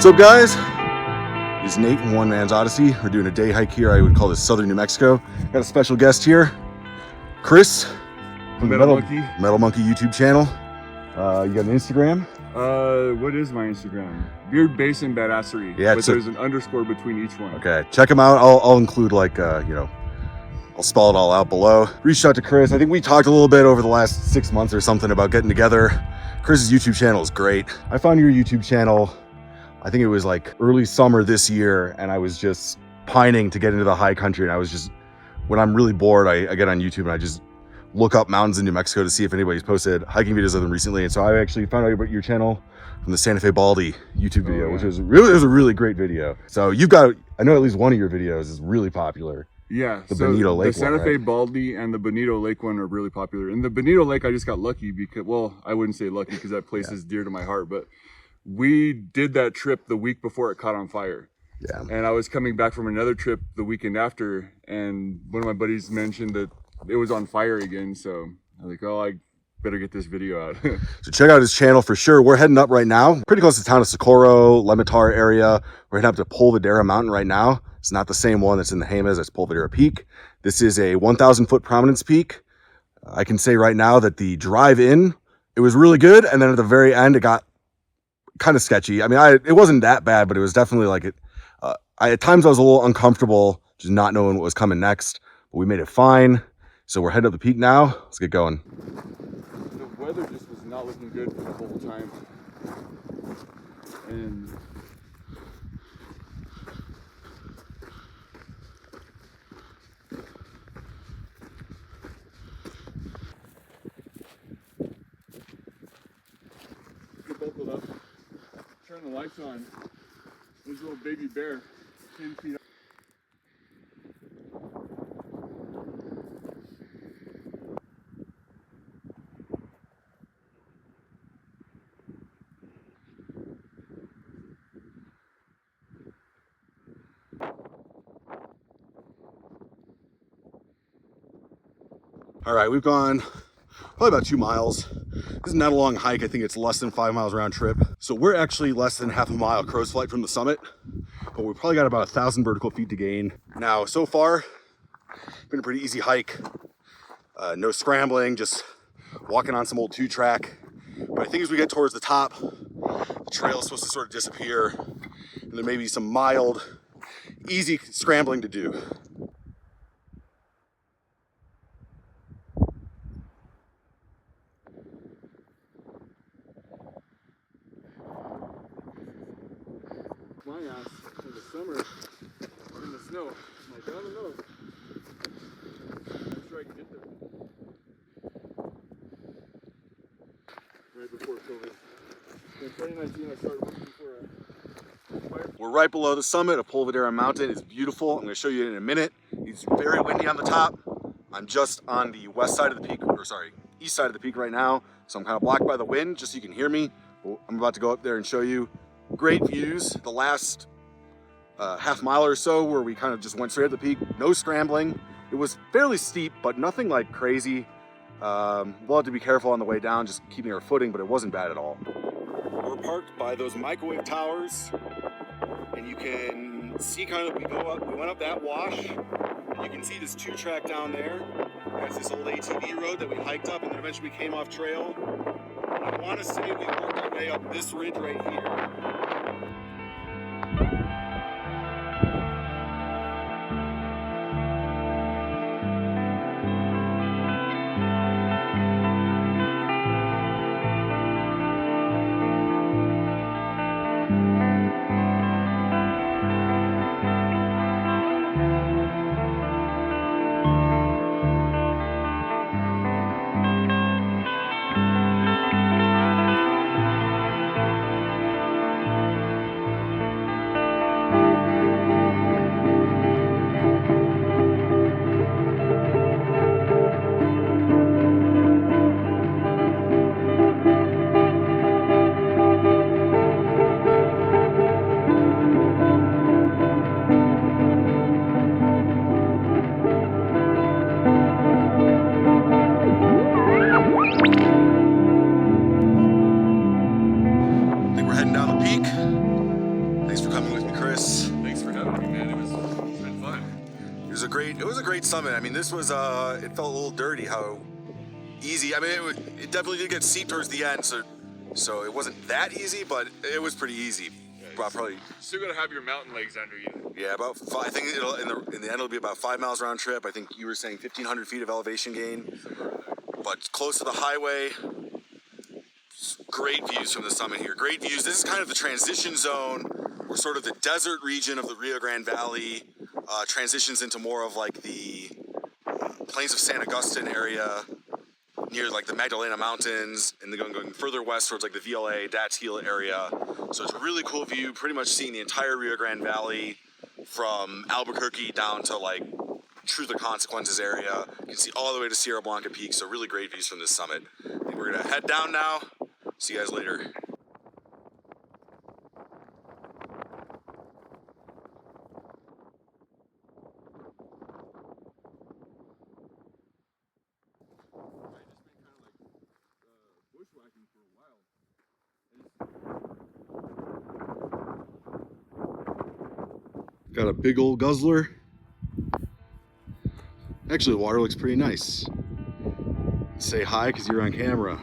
What's up, guys? It's Nate from One Man's Odyssey. We're doing a day hike here. I would call this southern New Mexico. Got a special guest here, Chris from the Metal Monkey YouTube channel. You got an Instagram? What is my Instagram? Beard Basin Badassery. Yeah, but there's an underscore between each one. Okay, check him out. I'll include like I'll spell it all out below. Reached out to Chris. I think we talked a little bit over the last 6 months or something about getting together. Chris's YouTube channel is great. I found your YouTube channel, I think it was like early summer this year, and I was just pining to get into the high country. And I was just, when I'm really bored, I get on YouTube and I just look up mountains in New Mexico to see if anybody's posted hiking videos of them recently. And so I actually found out about your channel from the Santa Fe Baldy YouTube video, which was a really great video. So you've got, I know at least one of your videos is really popular. Yeah, the Bonito Lake the Santa Fe Baldy and the Bonito Lake one are really popular. And the Bonito Lake, I just got lucky because, well, I wouldn't say lucky because that place is dear to my heart, but we did that trip the week before it caught on fire. Yeah. And I was coming back from another trip the weekend after, and one of my buddies mentioned that it was on fire again. So I was like, oh, I better get this video out. So check out his channel for sure. We're heading up right now, pretty close to the town of Socorro, Lemitar area. We're heading up to Polvadera Mountain right now. It's not the same one that's in the Jemez, that's Polvadera Peak. This is a 1,000 foot prominence peak. I can say right now that the drive in, it was really good. And then at the very end, it got kind of sketchy. I mean, it wasn't that bad, but it was definitely like it. At times I was a little uncomfortable, just not knowing what was coming next, but we made it fine. So we're heading up the peak now. Let's get going. The weather just was not looking good for the whole time. And buckled up, turn the lights on. There's a little baby bear, 10 feet up. All right, we've gone probably about 2 miles. This is not a long hike. I think it's less than 5 miles round trip. So we're actually less than half a mile crow's flight from the summit, but we've probably got about 1,000 vertical feet to gain. Now, so far, been a pretty easy hike. No scrambling, just walking on some old 2-track. But I think as we get towards the top, the trail is supposed to sort of disappear, and there may be some mild, easy scrambling to do. My ass in the summer in the snow. I'm like, I don't know. I'm sure I can get there. Right before COVID. In 2019, I started working for a fire. We're right below the summit of Polvadera Mountain. It's beautiful. I'm going to show you in a minute. It's very windy on the top. I'm just on the west side of the peak, or sorry, east side of the peak right now. So I'm kind of blocked by the wind, just so you can hear me. I'm about to go up there and show you great views. The last half mile or so where we kind of just went straight at the peak, no scrambling. It was fairly steep, but nothing like crazy. We'll have to be careful on the way down, just keeping our footing, but it wasn't bad at all. We're parked by those microwave towers, and you can see kind of, we went up that wash, and you can see this 2-track down there. There's this old ATV road that we hiked up, and then eventually we came off trail. And I want to say we worked our way up this ridge right here. Chris. Thanks for having me, man. It's been fun. It was a great summit. I mean, this was it felt a little dirty how easy. I mean, it definitely did get steep towards the end, so it wasn't that easy, but it was pretty easy. Probably still gotta have your mountain legs under you. Yeah, about I think it'll in the end it'll be about 5 miles round trip. I think you were saying 1,500 feet of elevation gain, but close to the highway. Great views from the summit here. Great views. This is kind of the transition zone, where sort of the desert region of the Rio Grande Valley transitions into more of like the plains of San Agustin area, near like the Magdalena Mountains, and then going further west towards like the VLA, Datil area. So it's a really cool view, pretty much seeing the entire Rio Grande Valley from Albuquerque down to like Truth or Consequences area. You can see all the way to Sierra Blanca Peak, so really great views from this summit. I think we're gonna head down now. See you guys later. Bushwhacking for a while. Got a big old guzzler. Actually, the water looks pretty nice. Say hi because you're on camera.